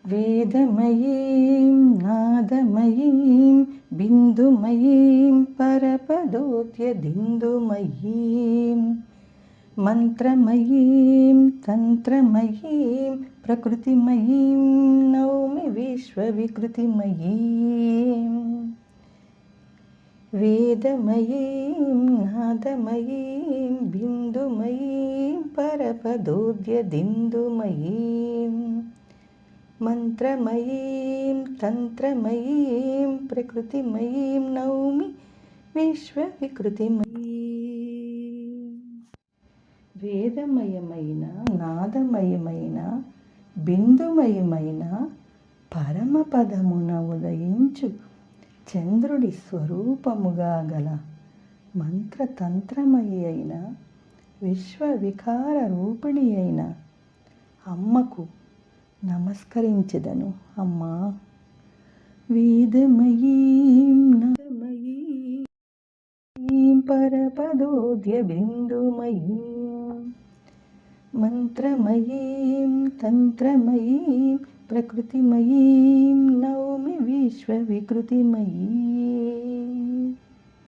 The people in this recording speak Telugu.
వేదమయీం నాదమయీం బిందుమయీం పరపదోద్యదిందుమయీం మంత్రమయీం తంత్రమయీం ప్రకృతిమయీం నౌమి విశ్వవికృతిమయీం వేదమయీం నాదమయీం బిందుమయీం పరపదోద్యదిందుమయీం మంత్రమయీం తంత్రమయీం ప్రకృతిమయీం నౌమి విశ్వవికృతిమయీం వేదమయమైన నాదమయమైన బిందుమయమైన పరమపదమున ఉదయించు చంద్రుడి స్వరూపముగా గల మంత్రతంత్రమయి అయిన విశ్వవికార రూపిణి అయిన అమ్మకు నమస్కరించెదను. అమ్మా, వేదమయీం నాదమయీం పరపదోద్య బిందుమయీం మంత్రమయీం తంత్రమయీం ప్రకృతిమయీం నౌమి విశ్వవికృతిమయీం